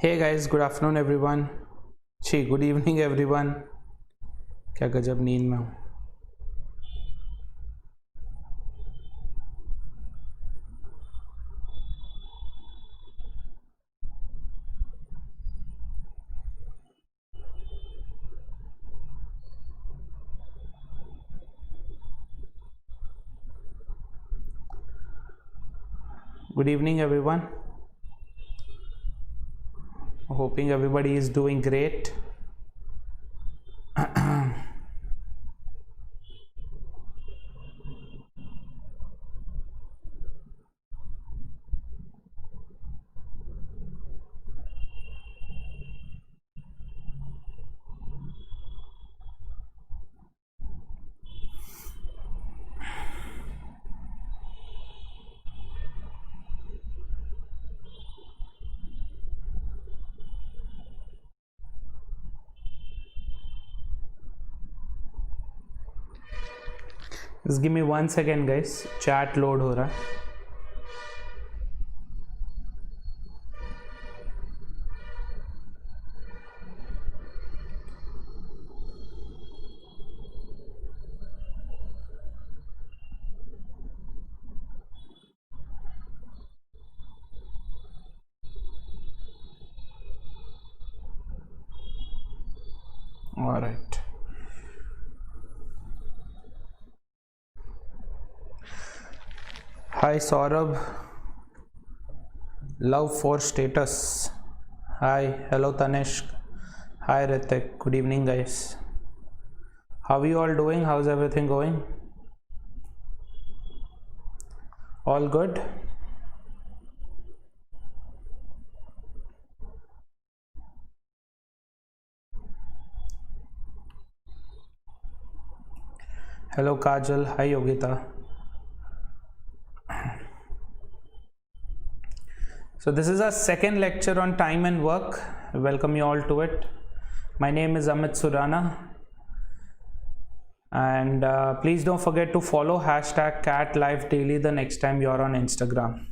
Hey guys, good afternoon everyone. Good evening everyone. क्या गजब नींद में हूँ. Good evening everyone. Hoping everybody is doing great. Just give me 1 second guys, chat load हो रहा है. All right. Hi Saurabh. Love for status. Hi. Hello Tanishq. Hi Ritik. Good evening guys. How are you all doing? How's everything going? All good? Hello Kajal. Hi Yogita. So this is our second lecture on time and work. Welcome you all to it. My name is Amit Surana. And please don't forget to follow hashtag CAT Live Daily the next time you're on Instagram.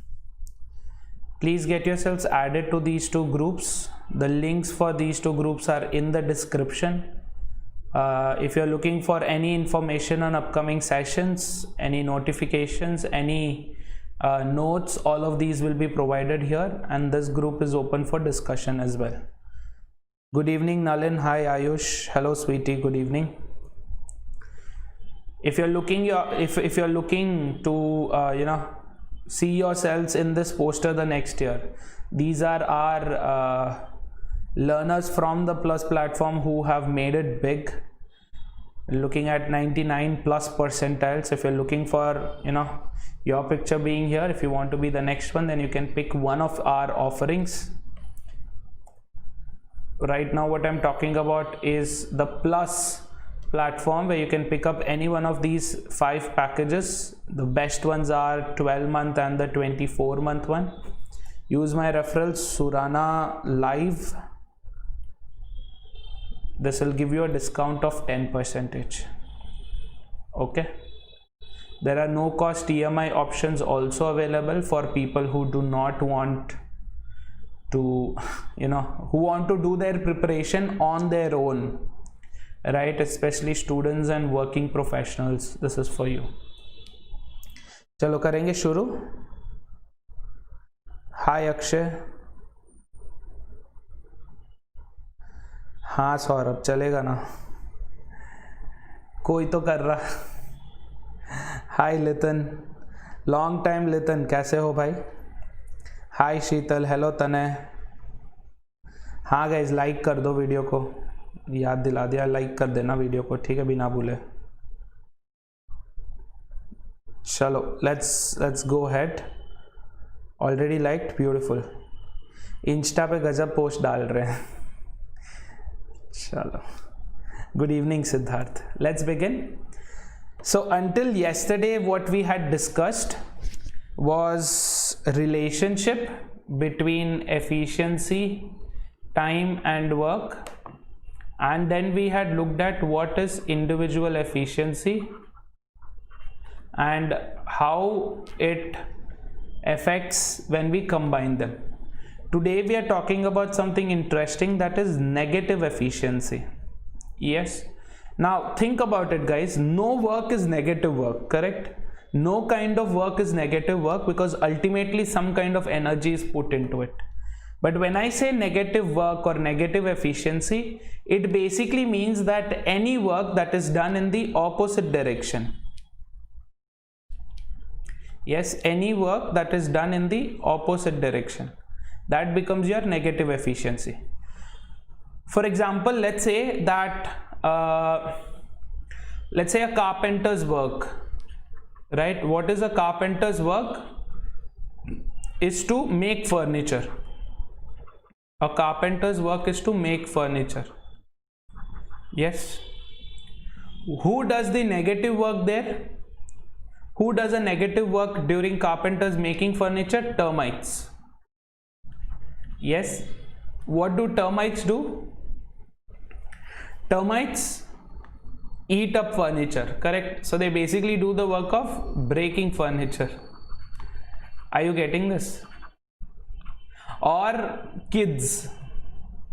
Please get yourselves added to these two groups. The links for these two groups are in the description. If you're looking for any information on upcoming sessions, any notifications, any notes, all of these will be provided here, and this group is open for discussion as well. Good evening Nalin. Hi Ayush. Hello sweetie. Good evening. If you're looking if you're looking to see yourselves in this poster the next year, these are our learners from the Plus platform who have made it big, looking at 99 plus percentiles. If you're looking for your picture being here, if you want to be the next one, then you can pick one of our offerings. Right now what I'm talking about is the Plus platform, where you can pick up any one of these 5 packages. The best ones are 12-month and the 24-month one. Use my referral Surana Live. This will give you a discount of 10%. Okay. There are no cost EMI options also available for people who do not want to, who want to do their preparation on their own, right? Especially students and working professionals. This is for you. चलो करेंगे शुरू. Hi Akshay. हाँ सौरभ चलेगा ना, कोई तो कर रहा. हाय लितन. लॉन्ग टाइम लितन, कैसे हो भाई? हाय शीतल. हेलो तनय. हाँ गाइज लाइक कर दो वीडियो को, याद दिला दिया, लाइक कर देना वीडियो को, ठीक है, बिना भूले. चलो let's go head. Already liked, beautiful. Insta पे गजब पोस्ट डाल रहे हैं. चलो. Good evening Siddharth. Let's begin. So until yesterday what we had discussed was relationship between efficiency, time and work, and then we had looked at what is individual efficiency and how it affects when we combine them. Today we are talking about something interesting, that is negative efficiency. Yes. Now think about it, guys. No work is negative work, correct? No kind of work is negative work because ultimately some kind of energy is put into it. But when I say negative work or negative efficiency, it basically means that any work that is done in the opposite direction. Yes, any work that is done in the opposite direction, that becomes your negative efficiency. For example, let's say that let's say a carpenter's work, right? What is a carpenter's work? Is to make furniture. A carpenter's work is to make furniture. Yes. Who does the negative work there? Who does a negative work during carpenters making furniture? Termites. Yes. What do termites do? Termites eat up furniture, correct? So they basically do the work of breaking furniture. Are you getting this? Or kids.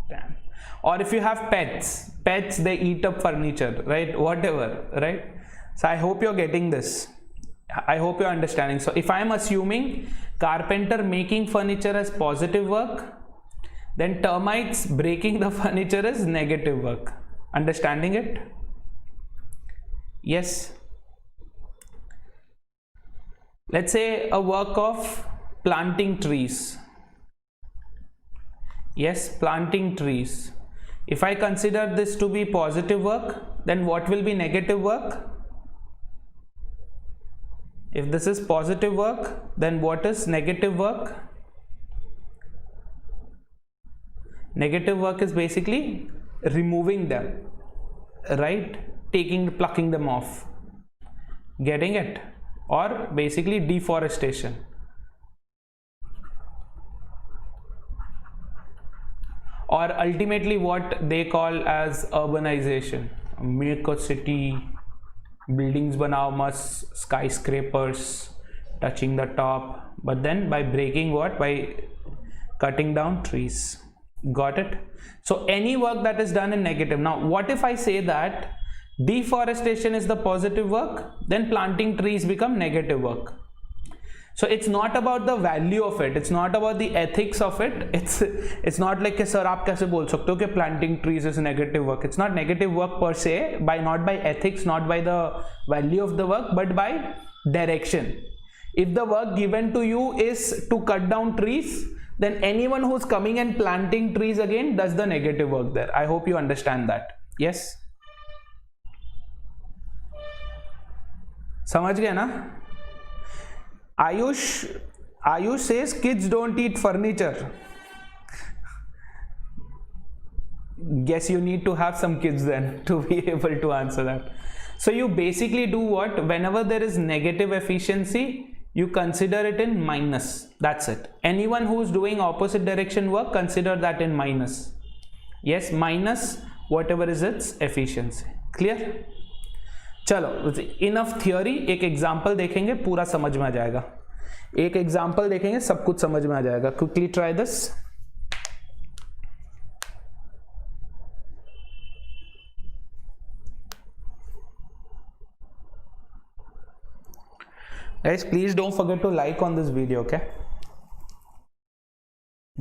Damn. Or if you have pets, they eat up furniture, right? Whatever, right? So I hope you're getting this. I hope you're understanding. So if I'm assuming carpenter making furniture as positive work, then termites breaking the furniture is negative work. Understanding it? Yes. Let's say a work of planting trees. Yes, planting trees. If I consider this to be positive work, then what will be negative work? If this is positive work, then what is negative work? Negative work is basically removing them, right? Plucking them off. Getting it? Or basically deforestation. Or ultimately what they call as urbanization. Make a city, buildings banao must, skyscrapers touching the top, but then by breaking what? By cutting down trees. Got it? So any work that is done in negative. Now what if I say that deforestation is the positive work, then planting trees become negative work? So it's not about the value of it, it's not about the ethics of it. It's not like, sir, आप कैसे बोल सकते हो कि planting trees is negative work? It's not negative work per se, not by ethics, not by the value of the work, but by direction. If the work given to you is to cut down trees, then anyone who's coming and planting trees again does the negative work there. I hope you understand that. Yes? समझ गए ना? Ayush says kids don't eat furniture. Guess you need to have some kids then to be able to answer that. So you basically do what? Whenever there is negative efficiency, you consider it in minus. That's it. Anyone who is doing opposite direction work, consider that in minus. Yes, minus whatever is its efficiency. Clear? चलो, enough theory. एक example देखेंगे, पूरा समझ में आ जाएगा. एक example देखेंगे, सब कुछ समझ में आ जाएगा. Quickly try this. Guys, please don't forget to like on this video, okay?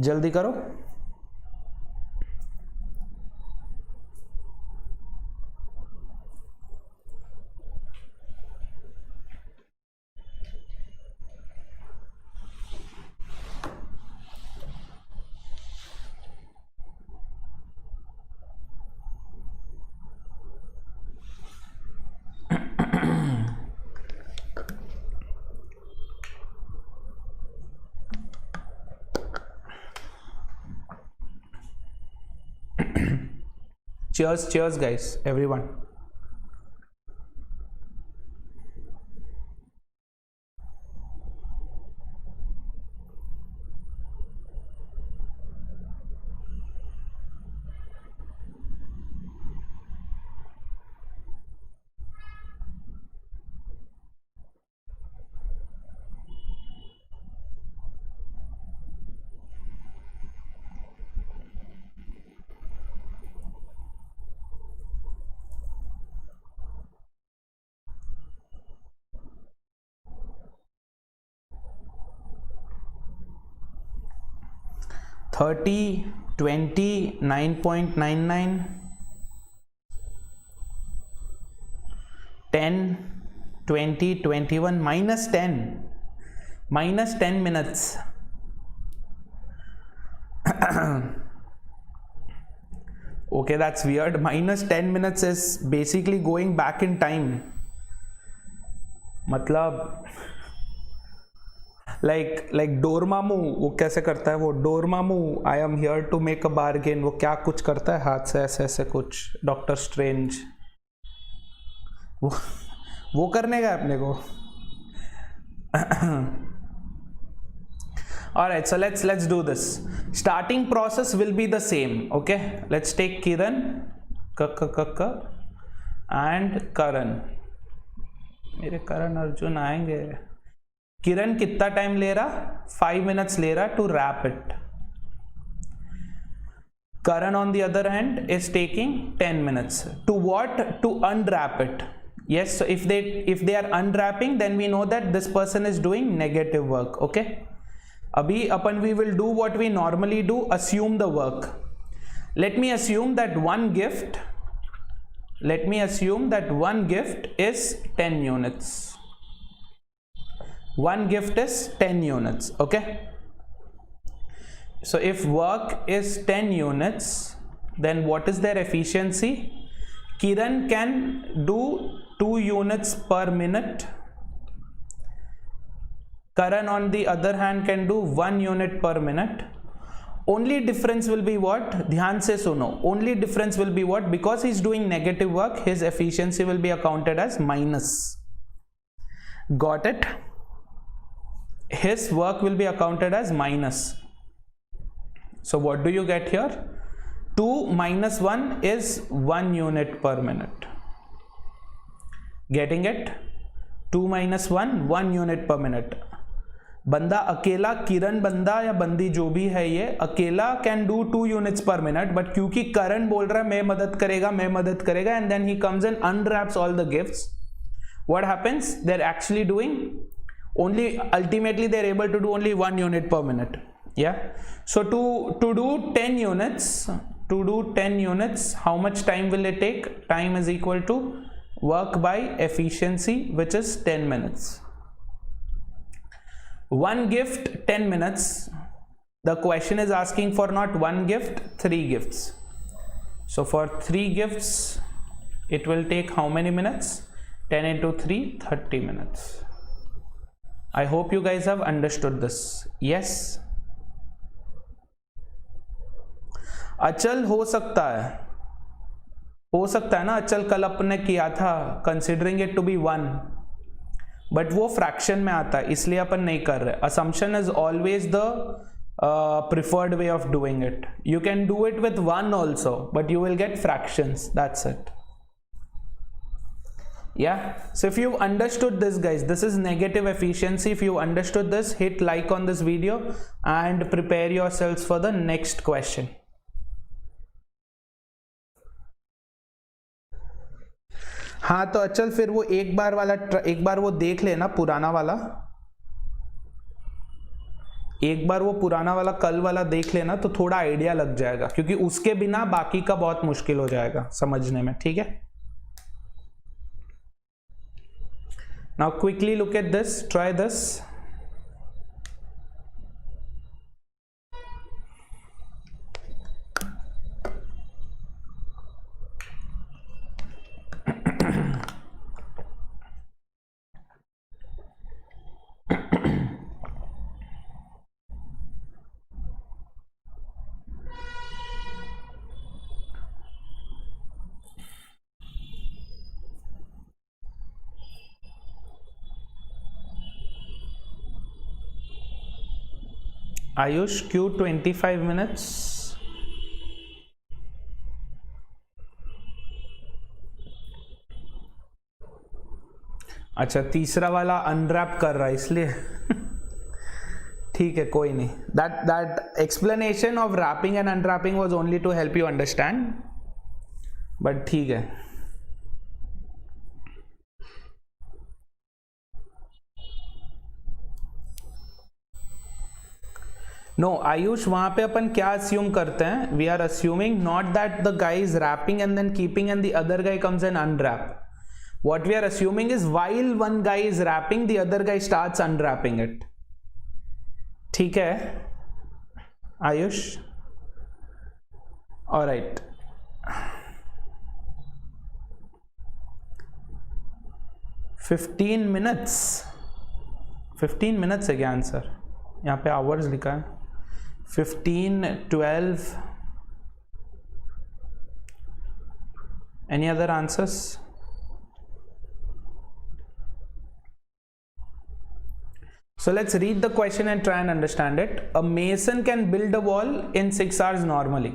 जल्दी करो. Cheers guys, everyone. 30, 20, 9.99, 10, 20, 21, minus 10 minutes. Okay, that's weird. Minus 10 minutes is basically going back in time. मतलब like डोरमामू, वो कैसे करता है वो Dormammu, I am here to make a bargain, वो क्या कुछ करता है हाथ से ऐसे ऐसे कुछ, डॉक्टर स्ट्रेंज वो करने का अपने को. Alright, so let's do this. Starting process will be the same. Okay, let's take Kiran and Karan. मेरे करण अर्जुन आएंगे. किरण कितना टाइम ले रहा? 5 minutes ले रहा to wrap it. Karan on the other hand is taking 10 minutes. To what? To unwrap it. Yes, so if they are unwrapping, then we know that this person is doing negative work. Okay, abhi we will do what we normally do, assume the work. Let me assume that one gift is 10 units. One gift is 10 units. Okay, so if work is 10 units, then what is their efficiency? Kiran can do 2 units per minute. Karan on the other hand can do 1 unit per minute. Only difference will be what? Dhyan se suno. Only difference will be what? Because he's doing negative work, his efficiency will be accounted as minus. Got it? His work will be accounted as minus. So what do you get here? 2 minus 1 is 1 unit per minute. Getting it? 2 minus 1, 1 unit per minute. बंदा अकेला, किरण बंदा या बंदी जो भी है ये अकेला can do 2 units per minute, but क्योंकि करण बोल रहा है मैं मदद करेगा and then he comes and unwraps all the gifts, what happens? They are actually doing only, ultimately they are able to do only 1 unit per minute. Yeah, so to do 10 units, how much time will it take? Time is equal to work by efficiency, which is 10 minutes. One gift 10 minutes. The question is asking for not one gift, 3 gifts. So for 3 gifts it will take how many minutes? 10 into 3, 30 minutes. I hope you guys have understood this. Yes, अचल हो सकता है ना, अचल कल अपने किया था considering it to be 1, but वो फ्रैक्शन में आता है इसलिए अपन नहीं कर रहे. Assumption is always the preferred way of doing it. You can do it with 1 also, but you will get fractions, that's it. Yeah, so if you've understood this guys, this is negative efficiency. If you understood this, hit like on this video and prepare yourselves for the next question. हाँ तो अचल फिर वो एक बार वो देख लेना पुराना वाला, एक बार वो पुराना वाला कल वाला देख लेना तो थोड़ा आइडिया लग जाएगा, क्योंकि उसके बिना बाकी का बहुत मुश्किल हो जाएगा समझने में. ठीक है, now quickly look at this, try this. Ayush, Q 25 minutes. अच्छा तीसरा वाला अनरैप कर रहा है इसलिए ठीक है कोई नहीं. that explanation of wrapping and unwrapping was only to help you understand, but ठीक है. नो आयुष, वहां पे अपन क्या अस्यूम करते हैं? We are assuming not that the guy is wrapping and then keeping and the other guy comes and unwrap. What we are assuming is while one guy is wrapping, the other guy starts unwrapping it. ठीक है Ayush? Alright. 15 minutes. 15 minutes है क्या answer? यहाँ पे hours लिखा है. 15, 12. Any other answers? So let's read the question and try and understand it. A mason can build a wall in 6 hours normally.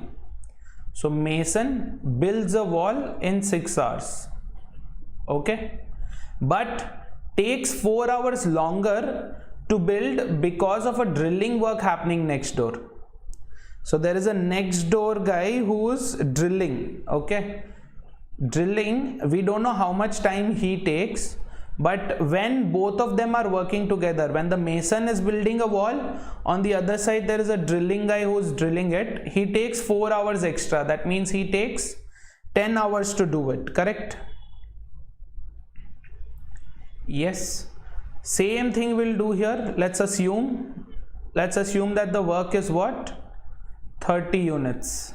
So mason builds a wall in 6 hours. Okay. But takes 4 hours longer to build because of a drilling work happening next door. So there is a next door guy who's drilling. Okay. Drilling, we don't know how much time he takes. But when both of them are working together, when the mason is building a wall, on the other side there is a drilling guy who is drilling it, he takes 4 hours extra. That means he takes 10 hours to do it, correct? Yes. Same thing we'll do here. Let's assume that the work is what? 30 units.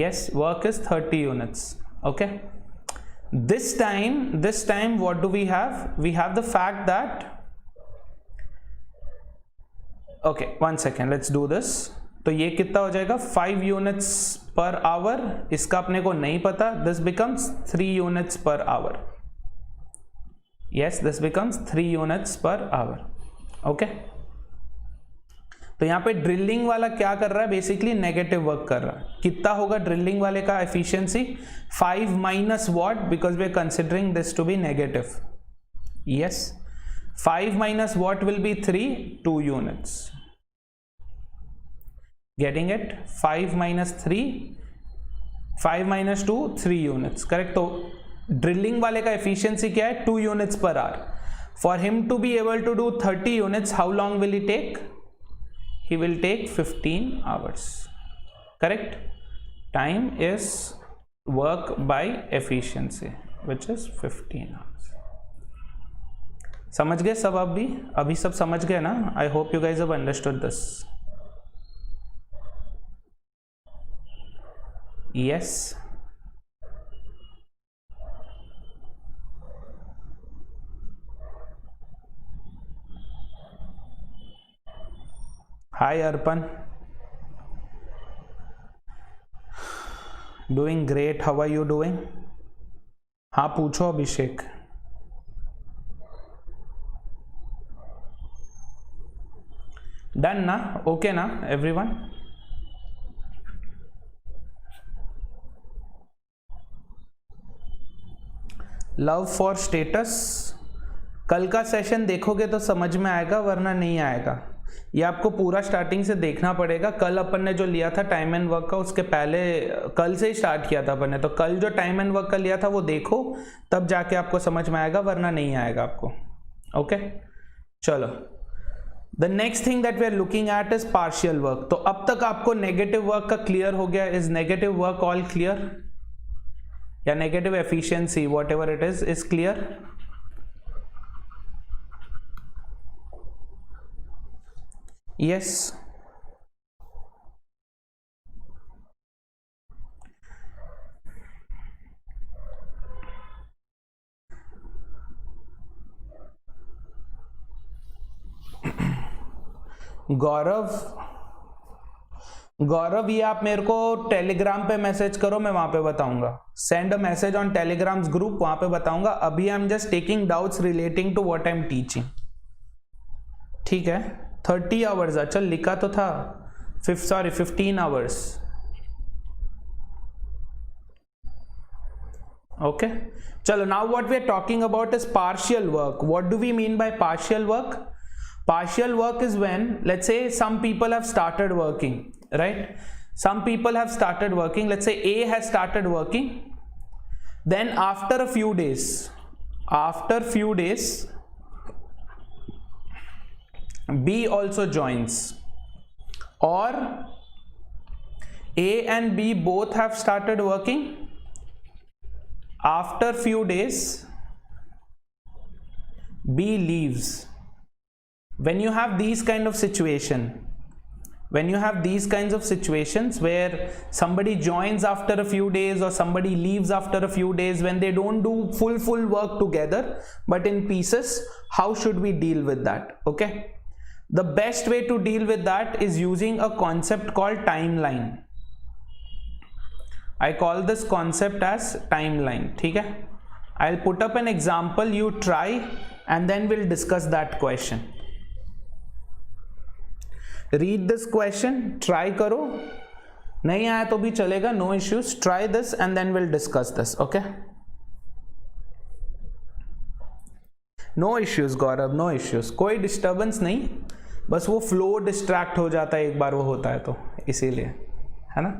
Yes, work is 30 units. Okay. This time what do we have? We have the fact that, okay, 1 second, let's do this. तो ये कितना हो जाएगा? 5 units per hour. इसका अपने को नहीं पता. This becomes 3 units per hour. Yes, this becomes 3 units per hour. Okay. तो यहाँ पे ड्रिलिंग वाला क्या कर रहा है? बेसिकली नेगेटिव वर्क कर रहा है. कितना होगा ड्रिलिंग वाले का efficiency? 5 minus what? Because we are considering this to be negative. Yes. 5 minus what will be 3? 2 units. Getting it? 5 minus 3. 5 minus 2, 3 units. Correct? तो ड्रिलिंग वाले का एफिशिएंसी क्या है? 2 units per hour. For him to be able to do 30 units, how long will he take? He will take 15 hours. Correct? Time is work by efficiency, which is 15 hours. समझ गए सब? अभी सब समझ गए ना? I hope you guys have understood this. Yes. Hi Arpan. Doing great. How are you doing? हाँ पूछो अभिषेक. Done ना? Okay ना everyone? Love for status. कल का सेशन देखोगे तो समझ में आएगा, वरना नहीं आएगा. ये आपको पूरा स्टार्टिंग से देखना पड़ेगा. कल अपन ने जो लिया था टाइम एंड वर्क का, उसके पहले कल से ही स्टार्ट किया था अपन ने. तो कल जो टाइम एंड वर्क का लिया था वो देखो, तब जाके आपको समझ में आएगा, वरना नहीं आएगा आपको. ओके चलो. The next thing that we are looking at is partial work. तो अब तक आपको नेगेटिव वर्क का क्लियर हो गया. Is negative work all clear? या negative efficiency whatever it is clear? Yes. Gaurav ये आप मेरे को टेलीग्राम पे मैसेज करो, मैं वहां पे बताऊंगा. Send a message on Telegram's group, वहां पे बताऊंगा. अभी I am just taking doubts relating to what I am teaching. ठीक है. 30 आवर्स. अच्छा लिखा तो था 15 आवर्स. ओके चलो. Now what we are talking about is partial work. What do we mean by partial work? Partial work is when, let's say, some people have started working, right? Some people have started working. Let's say A has started working. Then after a few days, B also joins, or A and B both have started working. After few days, B leaves. When you have these kind of situations where somebody joins after a few days or somebody leaves after a few days, when they don't do full work together but in pieces, how should we deal with that? Okay, the best way to deal with that is using a concept called timeline. I call this concept as timeline. ठीक है, I'll put up an example, you try, and then we'll discuss that question. Read this question, try करो, नहीं आया तो भी चलेगा, no issues. Try this and then we'll discuss this. Okay, no issues Gaurav, no issues. कोई disturbance नहीं, बस वो flow distract हो जाता है एक बार वो होता है तो, इसीलिए, है ना.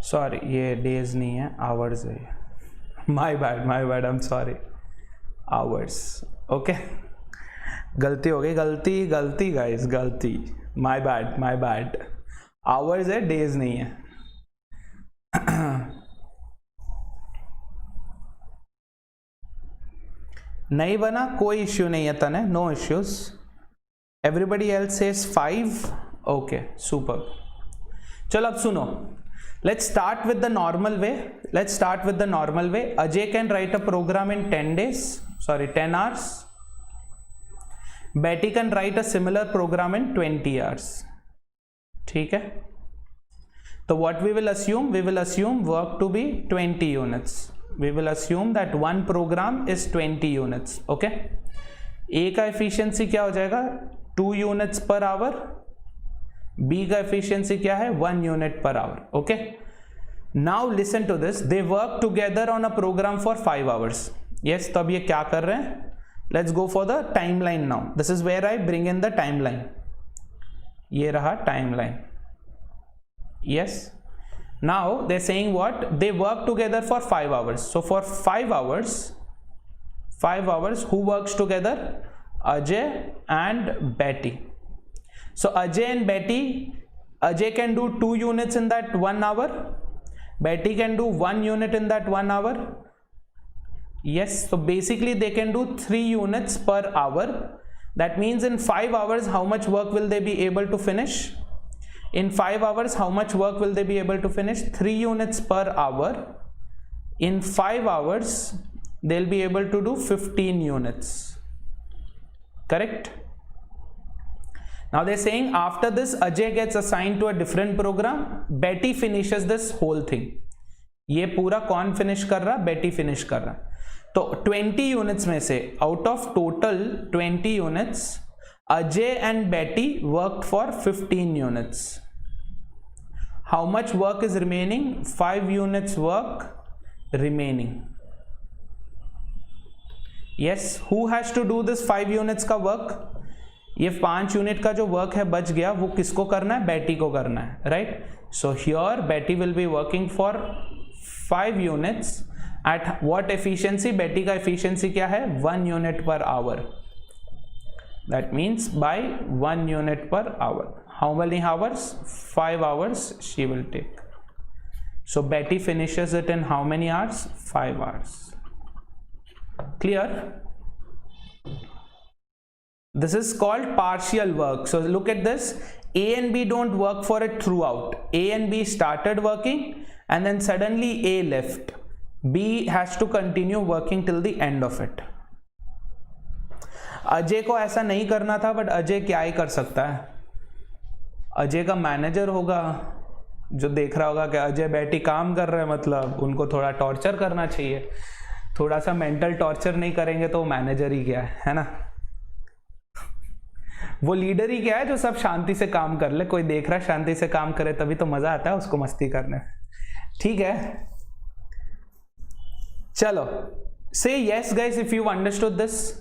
सॉरी, ये डेज नहीं है, आवर्स है. My bad, I am sorry. Hours. Okay, गलती हो गई, गलती गाइस, गलती. My bad. आवर्स है, डेज नहीं है. नहीं बना, कोई इश्यू नहीं है तने, no issues. Everybody else says 5. Okay, super. चलो अब सुनो, let's start with the normal way. Ajay can write a program in 10 hours. Betty can write a similar program in 20 hours. ठीक है, तो what we will assume work to be 20 units. We will assume that one program is 20 units. Okay, A का efficiency क्या हो जाएगा, 2 units per hour. B का efficiency क्या है, 1 unit per hour. Okay, now listen to this. They work together on a program for 5 hours. Yes, तो अब ये क्या कर रहे हैं, let's go for the timeline now. This is where I bring in the timeline. ये रहा timeline. Yes, now they're saying what, they work together for 5 hours. So for 5 hours who works together, Ajay and Betty. So Ajay and Betty, Ajay can do 2 units in that 1 hour, Betty can do 1 unit in that 1 hour. Yes, so basically they can do 3 units per hour. That means in 5 hours how much work will they be able to finish? In 5 hours how much work will they be able to finish? 3 units per hour. In 5 hours they'll be able to do 15 units. Correct? Now they're saying after this Ajay gets assigned to a different program, Betty finishes this whole thing. ये पूरा कौन finish कर रहा, Betty finish कर रहा. तो 20 units में से out of total 20 units, Ajay and Betty worked for 15 units. How much work is remaining? 5 units work remaining. Yes, who has to do this 5 units का work? ये 5 यूनिट का जो वर्क है बच गया, वो किसको करना है, बेटी को करना है, राइट. सो हियर बेटी will be working for 5 units at what efficiency, बेटी का एफिशिएंसी क्या है, 1 unit per hour. That means by 1 unit per hour. How many hours, 5 hours she will take. So Betty finishes it in how many hours, 5 hours. Clear? This is called partial work. So look at this. A and B don't work for it throughout. A and B started working and then suddenly A left. B has to continue working till the end of it. Ajay को ऐसा नहीं करना था, but Ajay क्या ही कर सकता है. अजय का मैनेजर होगा जो देख रहा होगा कि अजय बैठी काम कर रहे हैं, मतलब उनको थोड़ा टॉर्चर करना चाहिए. थोड़ा सा मेंटल टॉर्चर नहीं करेंगे तो मैनेजर ही क्या है ना. वो लीडर ही क्या है जो सब शांति से काम कर ले. कोई देख रहा है शांति से काम करे तभी तो मजा आता है उसको मस्ती करने. ठीक है, चलो. से yes guys if you understood this.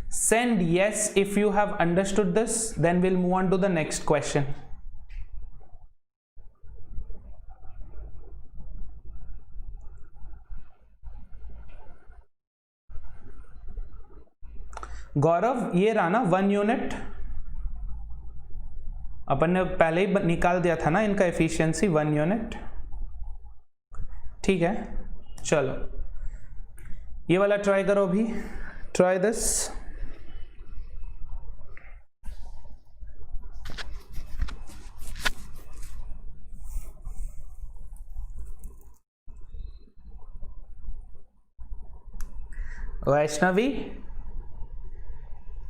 Send yes if you have understood this. Then we'll move on to the next question. गौरव, ये रहा ना 1 यूनिट. अपन ने पहले ही निकाल दिया था ना इनका एफिशिएंसी 1 यूनिट. ठीक है, चलो ये वाला ट्राई करो अभी. Try this. Vaishnavi,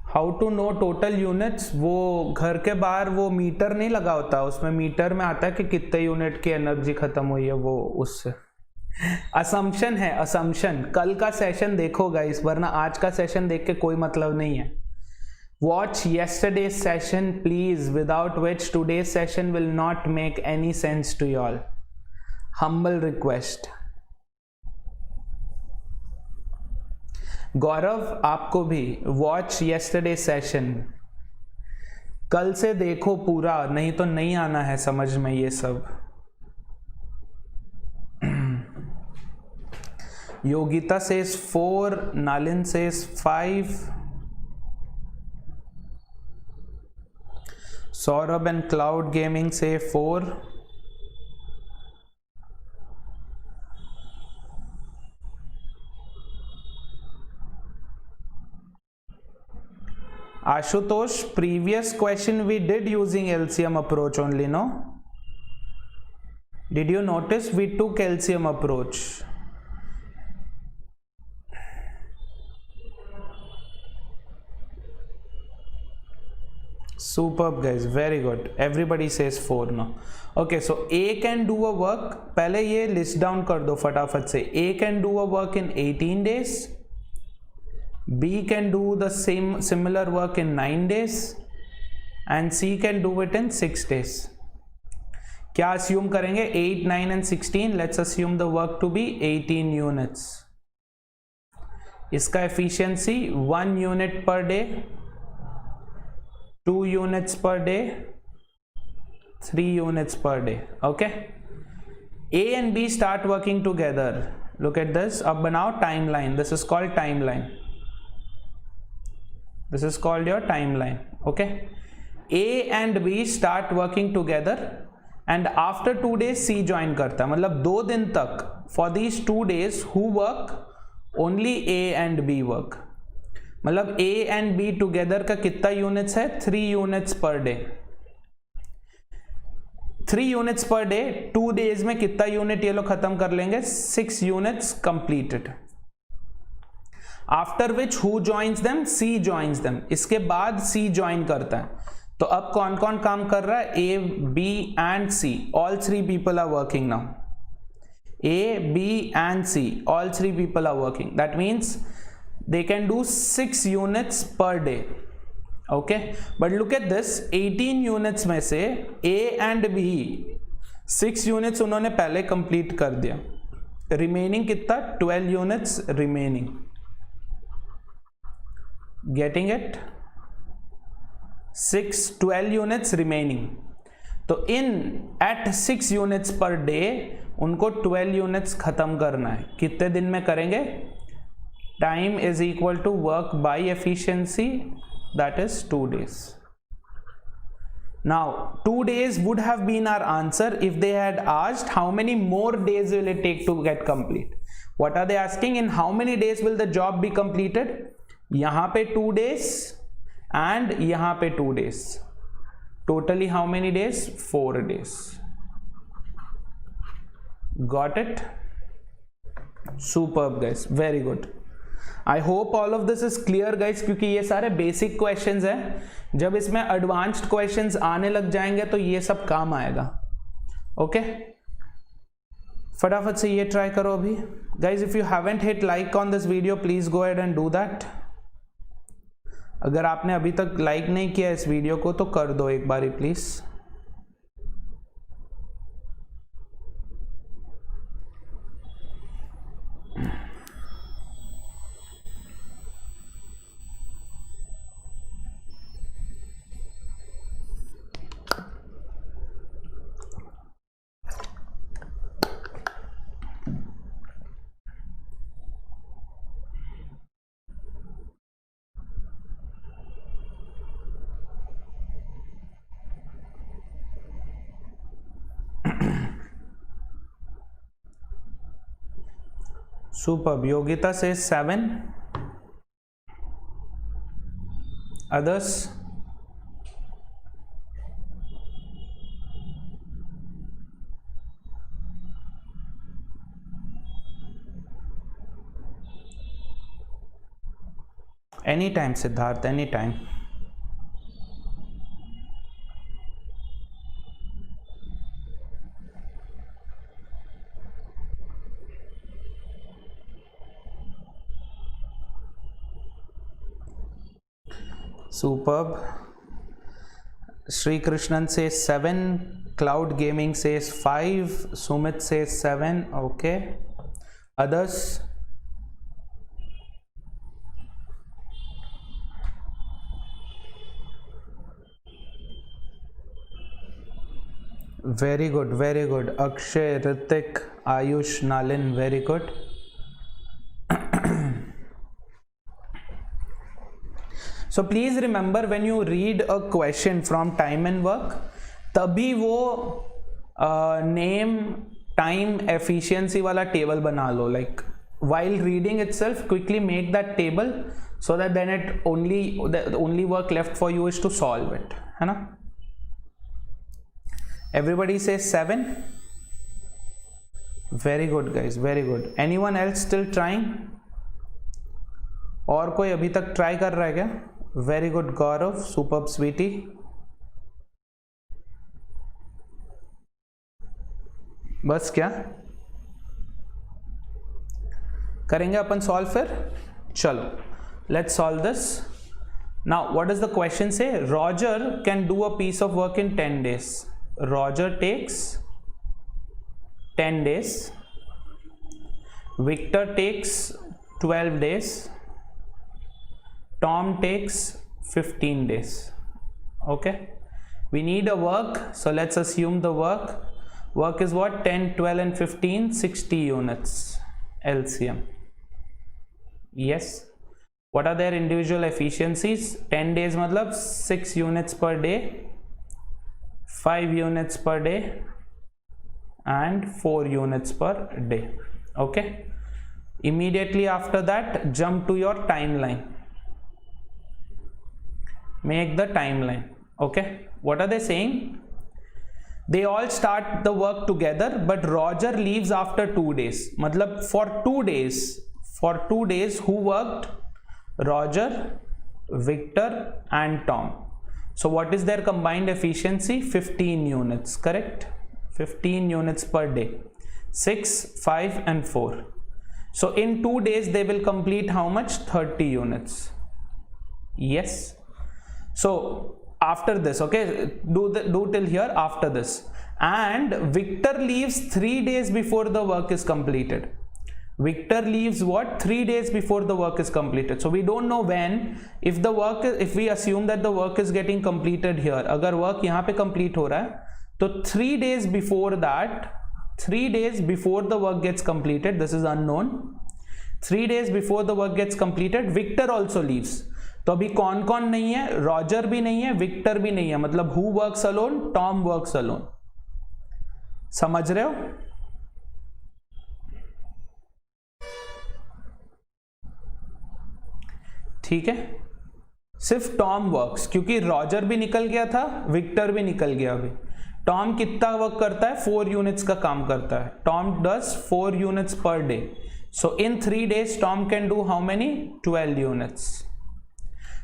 how to know total units. वो घर के बाहर वो मीटर नहीं लगा होता, उसमें मीटर में आता है कि कितने यूनिट की एनर्जी खत्म हुई है. वो उससे असम्पशन है, असम्पशन. कल का सेशन देखो गाइस, वरना आज का सेशन देख के कोई मतलब नहीं है. Watch yesterday session please, without which today session will not make any sense to you all. Humble request. Gaurav, आपको भी वॉच येस्टरडे सेशन. कल से देखो पूरा, नहीं तो नहीं आना है समझ में ये सब. Yogita says 4, Nalin says 5, Saurabh and Cloud Gaming say 4. Ashutosh, previous question we did using LCM approach only, no? Did you notice we took LCM approach? Superb guys, very good. Everybody says 4 now. Okay, so A can do a work. पहले ये list down कर दो फटाफट से. A can do a work in 18 days. B can do the similar work in 9 days. And C can do it in 6 days. क्या assume करेंगे? 8, 9 and 16. Let's assume the work to be 18 units. इसका efficiency 1 unit per day, 2 units per day, 3 units per day. Okay, A and B start working together. Look at this. अब बनाओ timeline. This is called timeline. This is called your timeline. Okay, A and B start working together and after 2 days C join करता है. मतलब 2 दिन तक for these 2 days who work? Only A and B work. मतलब A and B together का कितना units है? 3 units per day. 3 units per day. 2 days में कितना यूनिट ये लोग खत्म कर लेंगे? 6 units completed. After which who joins them? C joins them. इसके बाद C ज्वाइन करता है. तो अब कौन कौन काम कर रहा है? A, B and C. All 3 people are working now. A, B and C. All 3 people are working. That means they can do 6 units per day. Okay, but look at this. 18 units में से A and B 6 units उन्होंने पहले complete कर दिया. Remaining कितना? 12 units remaining. Getting it? 12 units remaining. तो at 6 units per day उनको 12 units खत्म करना है. कितने दिन में करेंगे? Time is equal to work by efficiency, that is 2 days. Now 2 days would have been our answer if they had asked how many more days will it take to get complete. What are they asking? In how many days will the job be completed? यहाँ पे 2 days and यहाँ पे 2 days. Totally how many days? 4 days. Got it? Superb guys, very good. I hope all of this is clear guys, क्योंकि ये सारे basic questions हैं. जब इसमें एडवांस्ड क्वेश्चंस आने लग जाएंगे तो ये सब काम आएगा. ओके फटाफट से ये ट्राई करो अभी guys. If you haven't hit like on this video please go ahead and do that. अगर आपने अभी तक लाइक नहीं किया इस वीडियो को तो कर दो एक बारी please. Superb. Yogita says 7. Others? Anytime, Siddharth, anytime. Superb. Sri Krishnan says 7. Cloud Gaming says 5. Sumit says 7. Okay. Others? Very good, very good. Akshay, Ritik, Ayush, Nalin, very good. So please remember, when you read a question from time and work, तभी वो name, time, efficiency वाला table बना लो. Like while reading itself, quickly make that table so that then the only work left for you is to solve it. है ना? Everybody says 7. Very good guys, very good. Anyone else still trying? और कोई अभी तक try कर रहा है क्या? Very good Gaurav, superb sweetie. बस क्या करेंगे अपन सॉल्व फिर. चलो let's solve this. Now what does the question say? Roger can do a piece of work in 10 days. Roger takes 10 days. Victor takes 12 days. Tom takes 15 days. Okay, we need a work, so let's assume the work is what? 10, 12 and 15, 60 units LCM. Yes. What are their individual efficiencies? 10 days matlab 6 units per day, 5 units per day and 4 units per day. Okay, immediately after that jump to your timeline. Make the timeline. Okay, what are they saying? They all start the work together, but Roger leaves after 2 days. Matlab for 2 days who worked? Roger, Victor and Tom. So what is their combined efficiency? 15 units, correct? 15 units per day. 6, 5 and 4. So in 2 days they will complete how much? 30 units. Yes. So after this, okay, do till here. After this, and Victor leaves 3 days before the work is completed. Victor leaves what? 3 days before the work is completed. So we don't know when. If we assume that the work is getting completed here, अगर work यहाँ पे complete हो रहा है, तो 3 days before that, 3 days before the work gets completed, this is unknown. 3 days before the work gets completed, Victor also leaves. तो अभी कौन कौन नहीं है? रॉजर भी नहीं है, विक्टर भी नहीं है. मतलब who works alone? Tom works alone. समझ रहे हो? ठीक है, सिर्फ टॉम वर्क्स, क्योंकि रॉजर भी निकल गया था, विक्टर भी निकल गया अभी। टॉम कितना वर्क करता है? 4 यूनिट्स का काम करता है। Tom does 4 units per day, so in 3 days Tom can do how many? 12 units.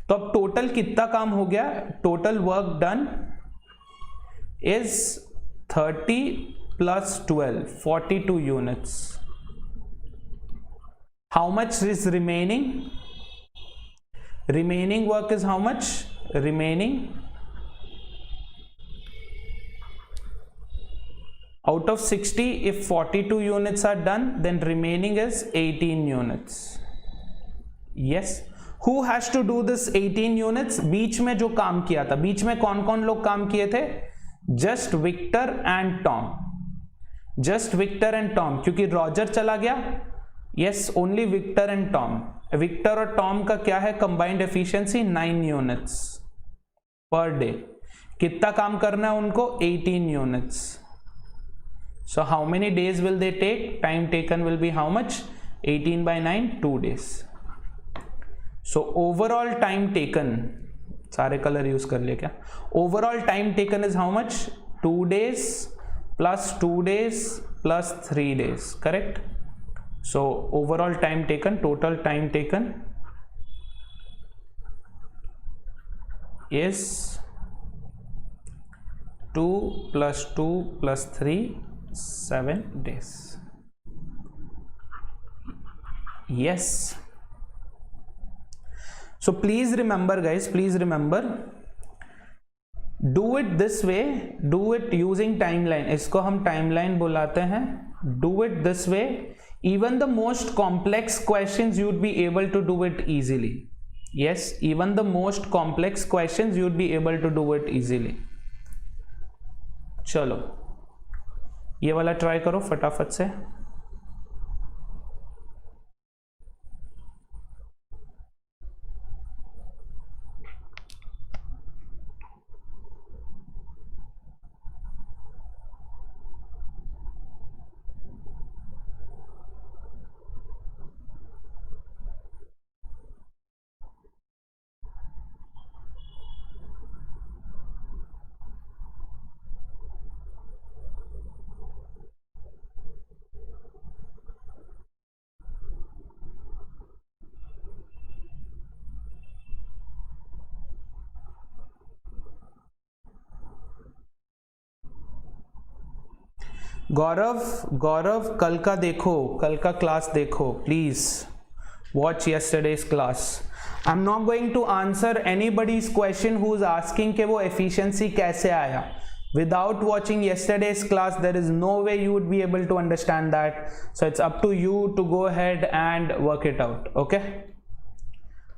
तो अब टोटल कितना काम हो गया? Total work done is 30 plus 12, 42 units. How much is remaining? Remaining work is how much? Remaining, out of 60, if 42 units are done, then remaining is 18 units. Yes. Who has to do this 18 units? बीच में जो काम किया था, बीच में कौन कौन लोग काम किए थे? Just Victor and Tom. Just Victor and Tom, क्योंकि रॉजर चला गया। Yes, only Victor and Tom. Victor और टॉम का क्या है combined efficiency? 9 units per day. कितना काम करना है उनको? 18 units. So how many days will they take? Time taken will be how much? 18 by 9, 2 days. So overall time taken, सारे कलर यूज कर लिए क्या? Overall time taken is how much? 2 days plus 2 days plus 3 days, correct? So overall time taken, total time taken is 2 plus 2 plus 3, 7 days. Yes. So please remember guys, please remember, do it this way, do it using timeline. इसको हम timeline बुलाते हैं. Do it this way. Even the most complex questions you would be able to do it easily. Yes, even the most complex questions you would be able to do it easily. चलो ये वाला try करो फटाफट से। गौरव कल का देखो, कल का क्लास देखो please, watch yesterday's class. I am not going to answer anybody's question who is asking कि वो एफिशिएंसी कैसे आया। Without watching yesterday's class, there is no way you would be able to understand that. So it's up to you to go ahead and work it out. Okay?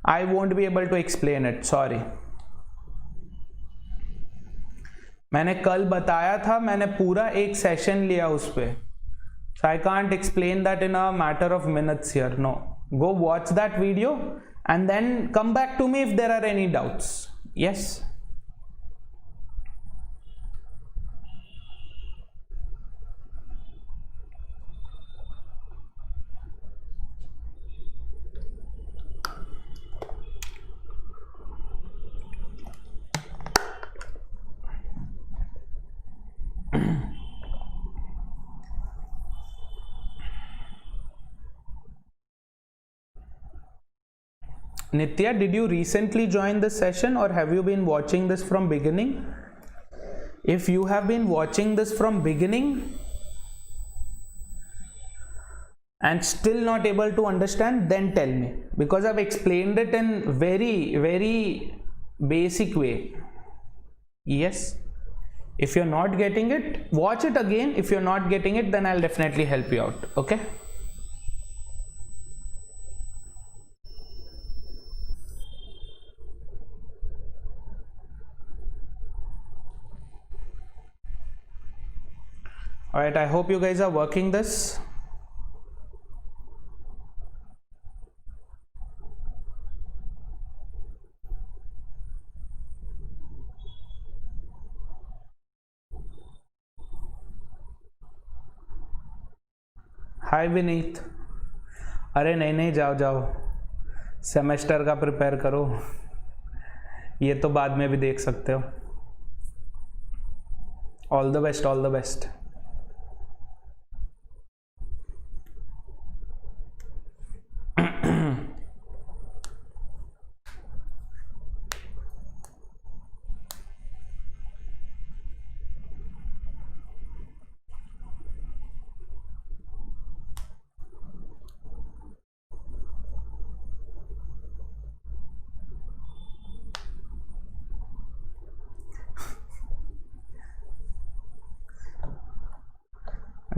I won't be able to explain it. Sorry. मैंने कल बताया था, मैंने पूरा एक session लिया उस पे. So I can't explain that in a matter of minutes here. No. Go watch that video and then come back to me if there are any doubts. Yes. Nitya, did you recently join this session or have you been watching this from beginning? If you have been watching this from beginning and still not able to understand, then tell me, because I've explained it in very basic way. Yes. If you're not getting it, watch it again. If you're not getting it, then I'll definitely help you out. Okay? Alright, I hope you guys are working this. Hi Vineet. अरे नहीं जाओ semester का prepare करो, ये तो बाद में भी देख सकते हो। All the best, all the best.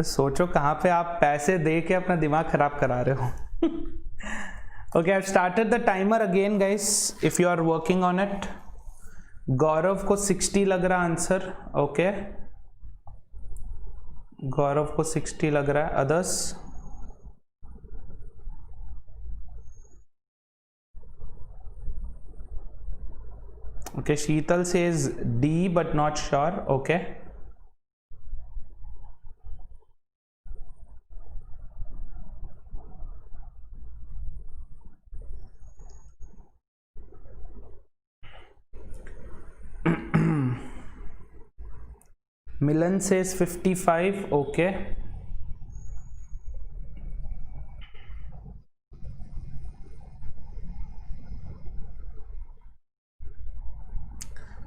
सोचो कहाँ पे आप पैसे दे के अपना दिमाग खराब करा रहे हो। Okay, I started the timer again guys, if you are working on it. Gaurav को 60 लग रहा आंसर। ओके, गौरव को 60 लग रहा है। Others? Okay, Sheetal says D but not sure. Okay, Milan says 55. Okay,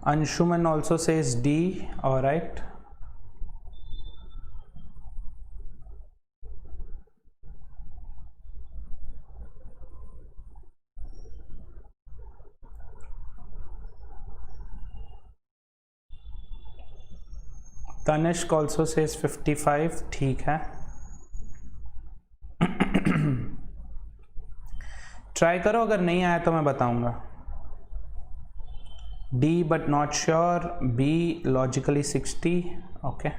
Anshuman also says D. All right, Tanishq also says 55. ठीक है, try करो, अगर नहीं आया तो मैं बताऊंगा। D but not sure. B logically 60. Okay,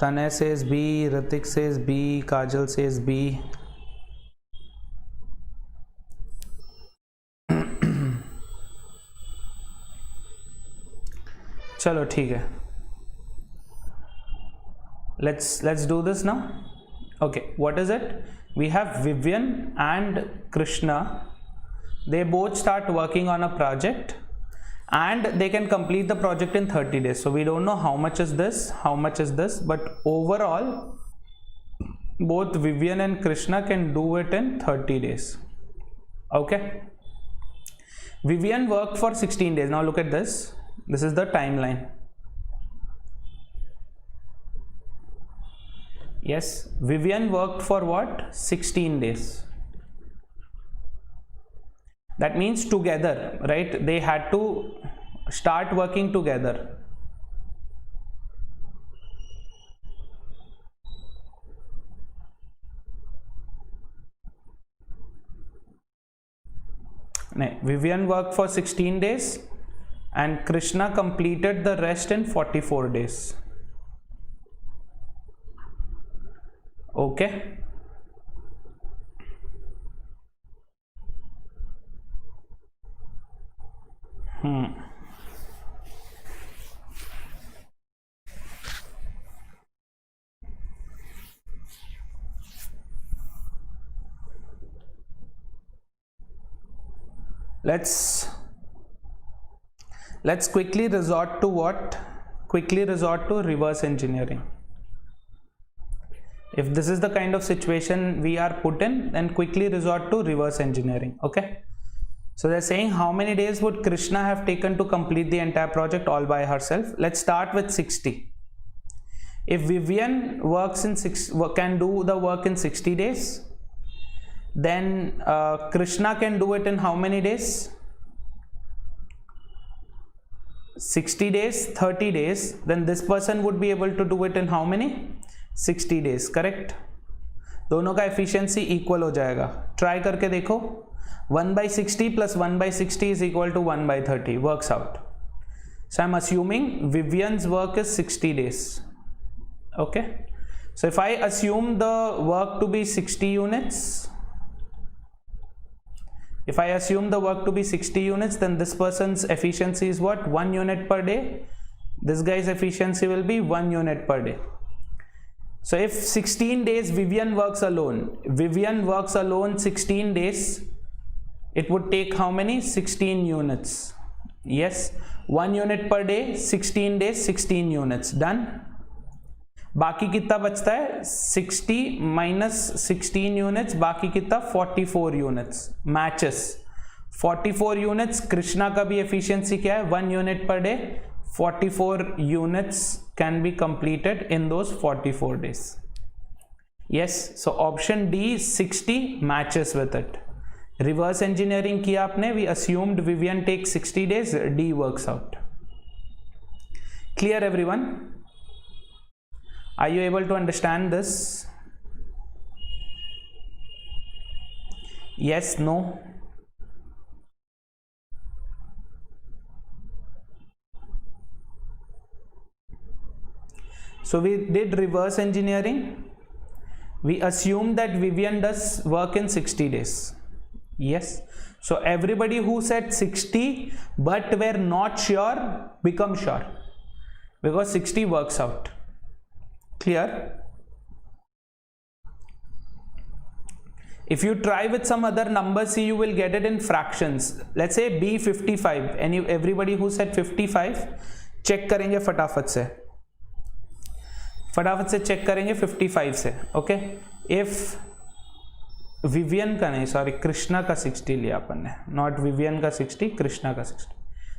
Tanay says B, Ritik says B, Kajal says B. चलो ठीक है, let's do this now. Okay, what is it? We have Vivian and Krishna. They both start working on a project and they can complete the project in 30 days. So we don't know how much is this, how much is this, but overall both Vivian and Krishna can do it in 30 days. Okay, Vivian worked for 16 days. Now look at this. This is the timeline. Yes, Vivian worked for what? 16 days. That means together, right? They had to start working together. Vivian worked for 16 days and Krishna completed the rest in 44 days. Okay, let's quickly resort to what? Quickly resort to reverse engineering. If this is the kind of situation we are put in, then quickly resort to reverse engineering. Okay, so they're saying how many days would Krishna have taken to complete the entire project all by herself? Let's start with 60. If Vivian can do the work in 60 days, then Krishna can do it in how many days? 60 days, 30 days. Then this person would be able to do it in how many? 60 days. Correct, दोनों का efficiency equal हो जाएगा. Try करके देखो. 1/60 plus 1/60 is equal to 1/30. Works out. So I'm assuming Vivian's work is 60 days. Okay, so if I assume the work to be 60 units, If I assume the work to be 60 units, then this person's efficiency is what? 1 unit per day. This guy's efficiency will be 1 unit per day. So if 16 days Vivian works alone 16 days, it would take how many? 16 units. Yes, 1 unit per day, 16 days, 16 units. Done. बाकी कितना बचता है? 60 minus 16 units, बाकी कितना? 44 units. Matches 44 units. Krishna का भी efficiency क्या है? 1 unit per day. 44 units can be completed in those 44 days. Yes, so option D 60 matches with it. Reverse engineering किया आपने. We assumed Vivian takes 60 days. D works out. Clear everyone? Are you able to understand this? Yes, no? So we did reverse engineering. We assumed that Vivian does work in 60 days. Yes. So everybody who said 60 but were not sure become sure, because 60 works out. Clear? If you try with some other number, see, you will get it in fractions. Let's say B55. Everybody who said 55, check करेंगे फटाफट से check करेंगे 55 से. Okay? If Vivian का नहीं, sorry, Krishna का 60 लिया अपन ने, not Vivian का 60, कृष्णा का 60.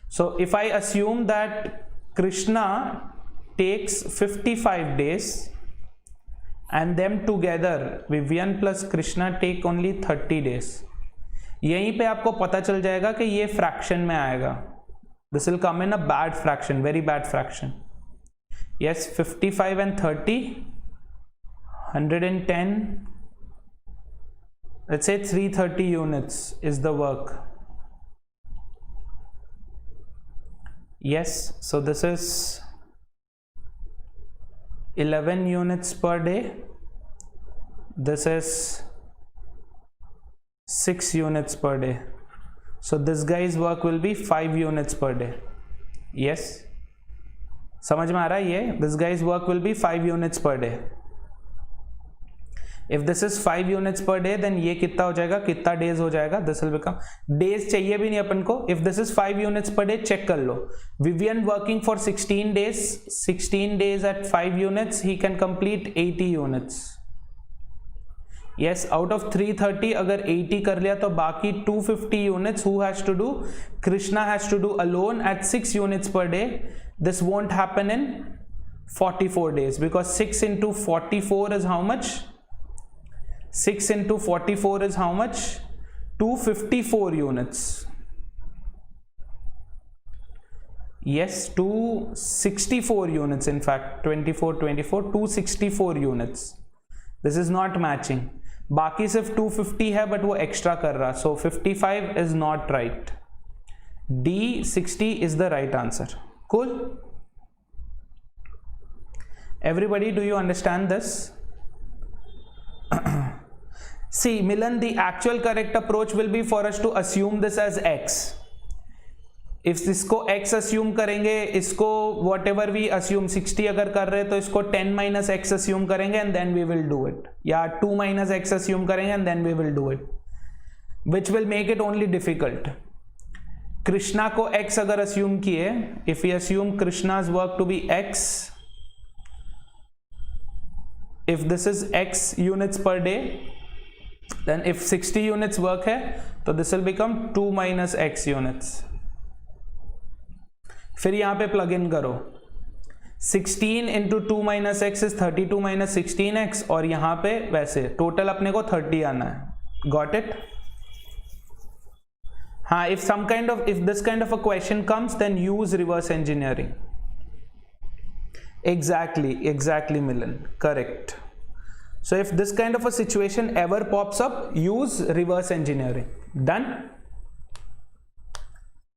So if I assume that Krishna takes 55 days and them together Vivian plus Krishna take only 30 days, यहीं पे आपको पता चल जाएगा कि ये फ्रैक्शन में आएगा. This will come in a bad fraction, very bad fraction. Yes, 55 and 30, 110, let's say 330 units is the work. Yes, so this is 11 units per day. This is 6 units per day. So this guy's work will be 5 units per day. Yes, समझ में आ रहा है ये? This guy's work will be 5 units per day. If this is 5 units per day, then ये कितना हो जाएगा? कितना days हो जाएगा? This will become days चाहिए भी नहीं अपन को. If this is 5 units per day, check कर लो. Vivian working for 16 days. 16 days at 5 units, he can complete 80 units. Yes, out of 330 अगर 80 कर लिया तो बाकी 250 units who has to do? Krishna has to do alone at 6 units per day. This won't happen in 44 days because 6 into 44 is how much? 6 into 44 is how much? 254 units. Yes, 264 units in fact. 24, 264 units. This is not matching. बाकी सिर्फ 250 है but वो extra कर रहा. So 55 is not right. D 60 is the right answer. Cool? Everybody, do you understand this? See, Milan, the actual correct approach will be for us to assume this as x. If इसको x assume करेंगे, इसको whatever we assume 60 अगर कर रहे तो इसको 10 minus x assume करेंगे and then we will do it. या 2 minus x assume करेंगे and then we will do it. Which will make it only difficult. Krishna को x अगर assume किए, if we assume Krishna's work to be x, if this is x units per day, then if 60 units work है तो this will become 2 minus x units. फिर यहाँ पे plug in करो. 16 into 2 minus x is 32 minus 16x और यहाँ पे वैसे टोटल अपने को 30 आना है. Got it? हाँ, if this kind of a question comes, then use reverse engineering. Exactly Milan, correct. So if this kind of a situation ever pops up, use reverse engineering. Done?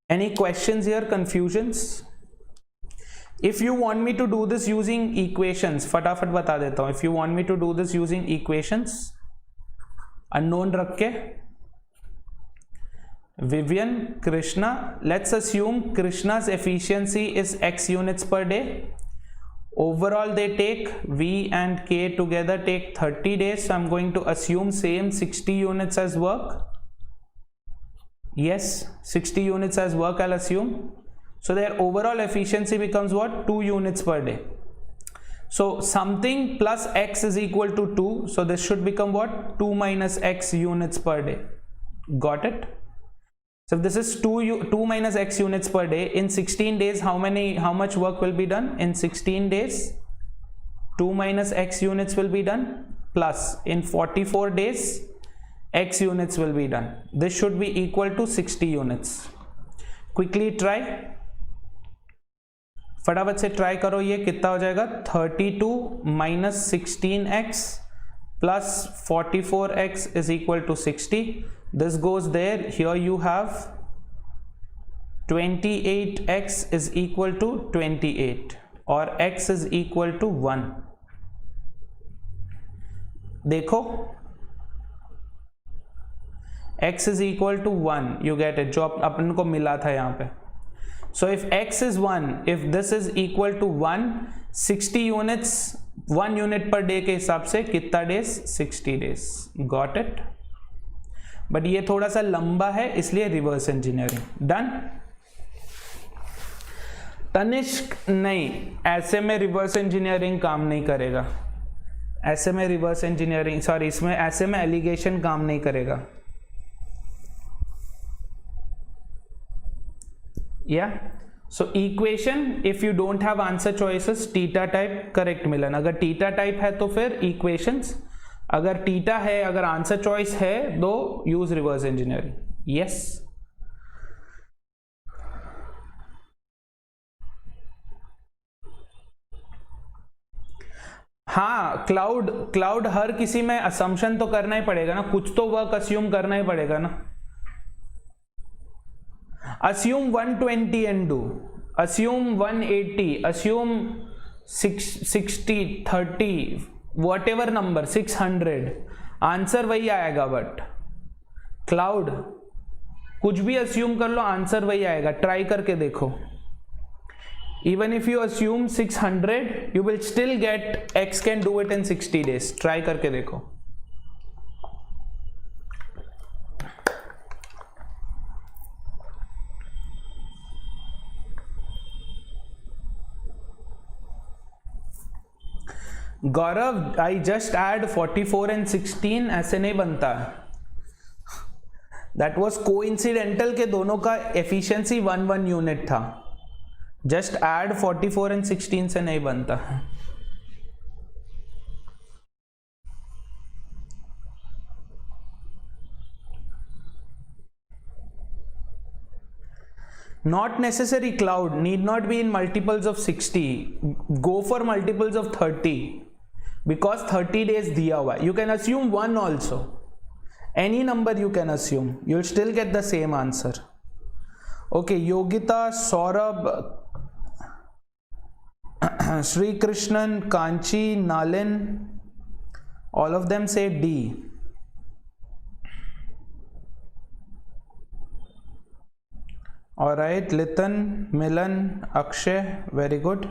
Any questions here, confusions? If you want me to do this using equations, फटाफट बता देता हूँ. If you want me to do this using equations, unknown रख के, Vivian, Krishna. Let's assume Krishna's efficiency is X units per day. Overall they take, V and K together take 30 days. So I'm going to assume same 60 units as work. Yes, 60 units as work I'll assume. So their overall efficiency becomes what? 2 units per day. So something plus X is equal to 2. So this should become what? 2 minus X units per day. Got it? So if this is 2 minus X units per day, in 16 days, how much work will be done? In 16 days, 2 minus X units will be done, plus in 44 days, X units will be done. This should be equal to 60 units. Quickly try. फटाफट से try करो, ये कितना हो जाएगा? 32 minus 16x plus 44x is equal to 60. This goes there. Here you have 28x is equal to 28 or x is equal to 1. देखो, x is equal to 1. You get it, जो अपन को मिला था यहाँ पे. So if x is 1, if this is equal to 1, 60 units, 1 unit per day के हिसाब से कितना days? 60 days. Got it? But ये थोड़ा सा लंबा है, इसलिए रिवर्स इंजीनियरिंग. डन. तनिष्क, नहीं, ऐसे में रिवर्स इंजीनियरिंग काम नहीं करेगा. ऐसे में रिवर्स इंजीनियरिंग, सॉरी, इसमें ऐसे में एलिगेशन काम नहीं करेगा. या so equation, if you don't have answer choices, theta type correct Milan. अगर टीटा टाइप है तो फिर इक्वेशंस, अगर टीटा है, अगर आंसर चॉइस है तो यूज रिवर्स इंजीनियरिंग. यस. हाँ, क्लाउड हर किसी में असम्पशन तो करना ही पड़ेगा ना, कुछ तो वर्क अस्यूम करना ही पड़ेगा ना. assume 120 and do, assume 180, assume 60, 30, whatever number, 600, answer वही आएगा. बट क्लाउड कुछ भी अस्यूम कर लो, आंसर वही आएगा. ट्राई करके देखो. Even if you assume 600, you will still get x can do it in 60 days. Try करके देखो. गौरव, आई जस्ट ऐड 44 and 16, ऐसे नहीं बनता. दैट वॉज कोइंसिडेंटल के दोनों का एफिशिएंसी 1 यूनिट था. जस्ट ऐड 44 and 16 से नहीं बनता. Not necessary, Cloud, need not be in multiples of 60. Go for multiples of 30. Because 30 days दिया हुआ है. You can assume 1 also. Any number you can assume. You'll still get the same answer. Okay, Yogita, Saurabh, Sri Krishnan, Kanchi, Nalin, all of them say D. All right, Litan, Milan, Akshay, very good.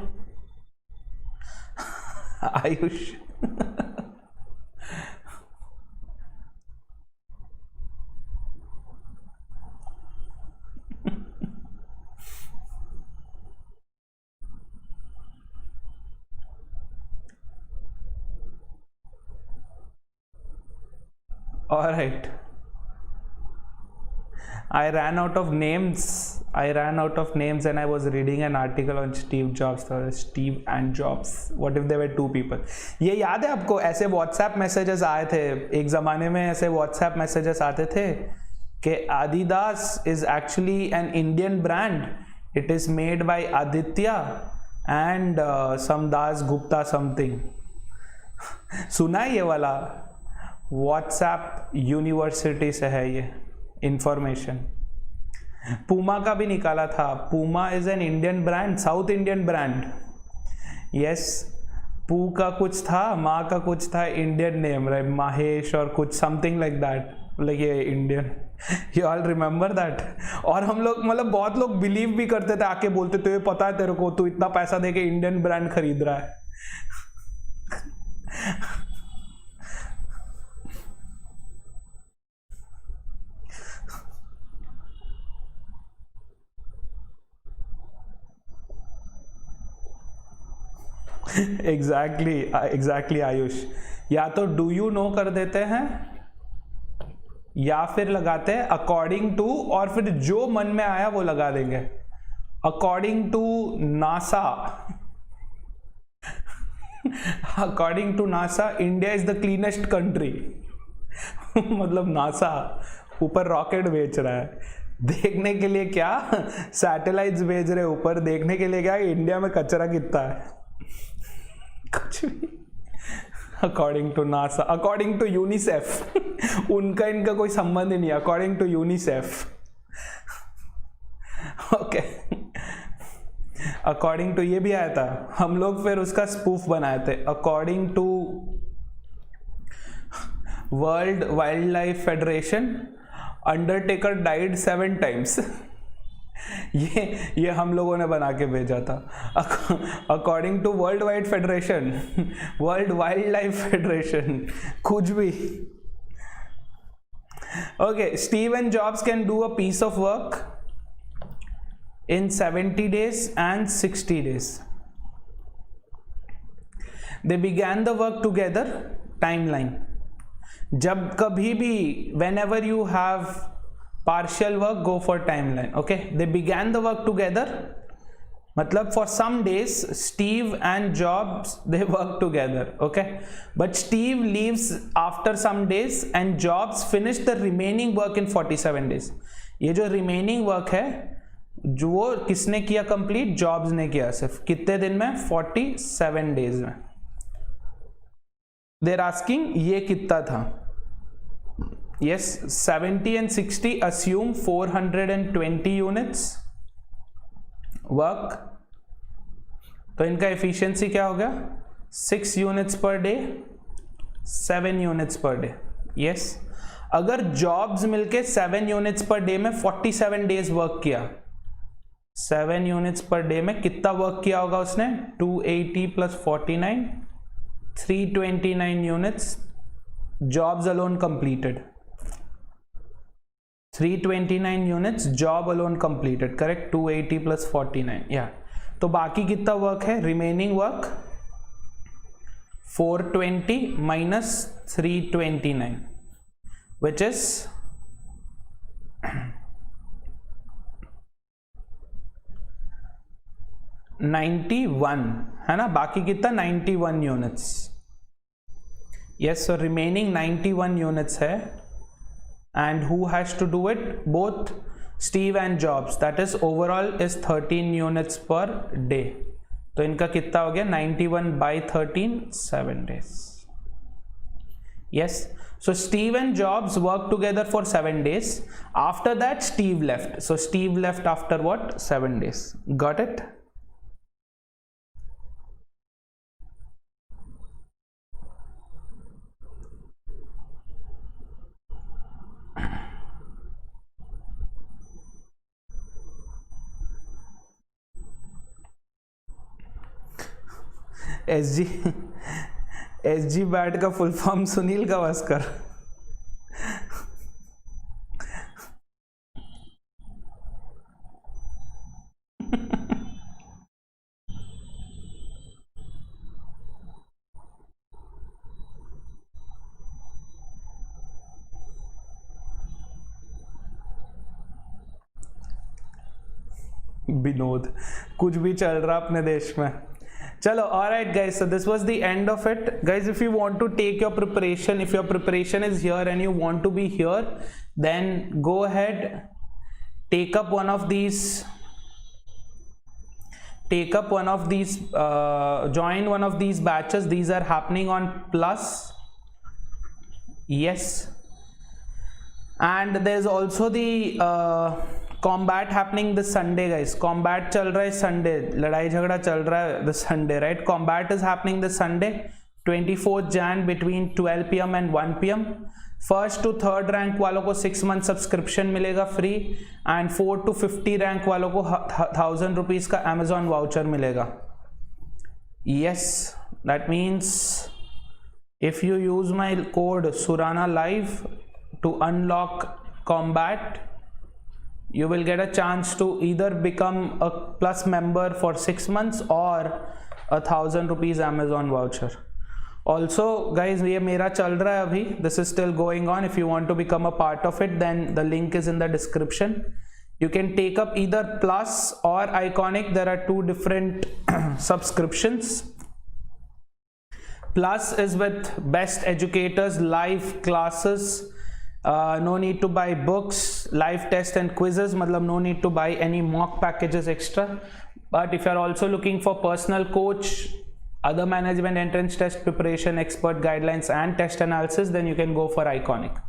Ayush. All right. I ran out of names and I was reading an article on Steve Jobs. Steve and Jobs. What if there were 2 people? ये याद है आपको? ऐसे WhatsApp messages आए थे एक ज़माने में. ऐसे WhatsApp messages आते थे कि Adidas is actually an Indian brand. It is made by Aditya and some Das Gupta something. सुना है ये वाला? WhatsApp यूनिवर्सिटी से है ये इंफॉर्मेशन. पूमा का भी निकाला था. Puma is an Indian brand, south Indian brand. Yes, पू का कुछ था, माँ का कुछ था, इंडियन नेम, राइट? माहेश और कुछ समथिंग लाइक दैट, लाइक ये Indian. You all remember that? और हम लोग मतलब बहुत लोग बिलीव भी करते थे, आके बोलते थे पता है तेरे को, तू इतना पैसा देके इंडियन ब्रांड खरीद रहा है। एग्जैक्टली आयुष, या तो डू यू नो कर देते हैं या फिर लगाते हैं अकॉर्डिंग टू, और फिर जो मन में आया वो लगा देंगे। According to NASA, according to NASA India is the cleanest country. मतलब नासा ऊपर रॉकेट बेच रहा है, देखने के लिए क्या सैटेलाइट्स भेज रहे ऊपर, देखने के लिए क्या इंडिया में कचरा कितना है। कुछ भी according to NASA, according to UNICEF उनका इनका कोई संबंध ही नहीं, according to UNICEF. Okay, according to ये भी आया था, हम लोग फिर उसका स्पूफ बनाए थे। According to World Wildlife Federation Undertaker died 7 times। ये हम लोगों ने बना के भेजा था। According to World Wide Federation, World Wildlife Federation, कुछ भी। Okay, Steve and Jobs can do a piece of work in 70 days and 60 days. They began the work together. Timeline. जब कभी भी whenever you have partial work, go for timeline. Okay, they began the work together. मतलब for some days Steve and Jobs they work together. Okay, but Steve leaves after some days and Jobs finish the remaining work in 47 days. ये जो remaining work है जो वो किसने किया complete? Jobs ने किया। सिर्फ कितने दिन में? 47 डेज में। देर आस्किंग ये कितना था? Yes, 70 and 60 assume 420 units work, तो इनका एफिशिएंसी क्या हो गया? 6 units per day, 7 units per day. Yes, अगर जॉब्स मिलके 7 यूनिट्स पर डे में 47 डेज वर्क किया, 7 यूनिट्स पर डे में कितना वर्क किया होगा उसने? 280 + 49, 329 units jobs alone completed. 329 units job alone completed, correct? 280 + 49, या तो बाकी कितना वर्क है? रिमेनिंग वर्क 420 - 329 विच इज 91, है ना? बाकी कितना? 91 units. Yes, so remaining 91 units है। And who has to do it? Both Steve and Jobs, that is overall is 13 units per day. तो इनका कितना हो गया? 91 by 13, 7 days। Yes, so Steve and Jobs worked together for 7 days. After that Steve left, so Steve left after what? 7 days. Got it? SG bat का full form Sunil Gavaskar. Vinod, कुछ भी चल रहा अपने देश में। चलो, alright guys, so this was the end of it. Guys, if you want to take your preparation, if your preparation is here and you want to be here, then go ahead, take up one of these, join one of these batches. These are happening on Plus. Yes, and there's also the combat happening this Sunday guys. Combat चल रहा है Sunday, लड़ाई झगड़ा चल रहा है this Sunday, right? Combat is happening this Sunday 24th Jan between 12 PM and 1 PM. First to third rank वालों को 6 मंथ सब्सक्रिप्शन मिलेगा फ्री, एंड 4 to 50 रैंक वालों को 1000 रुपीज का Amazon वाउचर मिलेगा. Yes, that means if you use my code Surana Live to unlock Combat, you will get a chance to either become a Plus member for 6 months or 1000 rupees Amazon voucher. Also guys, ये मेरा चल रहा है अभी, this is still going on. If you want to become a part of it, then the link is in the description. You can take up either Plus or Iconic. There are two different subscriptions. Plus is with best educators, live classes, no need to buy books, live tests and quizzes, matlab no need to buy any mock packages extra. But if you are also looking for personal coach, other management entrance test preparation, expert guidelines and test analysis, then you can go for Iconic.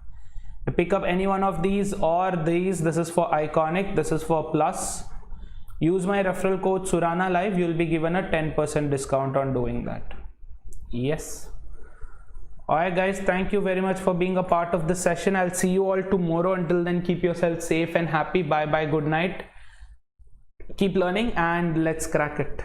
You pick up any one of these or these. This is for Iconic, this is for Plus. Use my referral code Surana Live, you will be given a 10% discount on doing that. Yes. Alright guys, thank you very much for being a part of this session. I'll see you all tomorrow. Until then, keep yourself safe and happy. Bye bye, good night. Keep learning and let's crack it.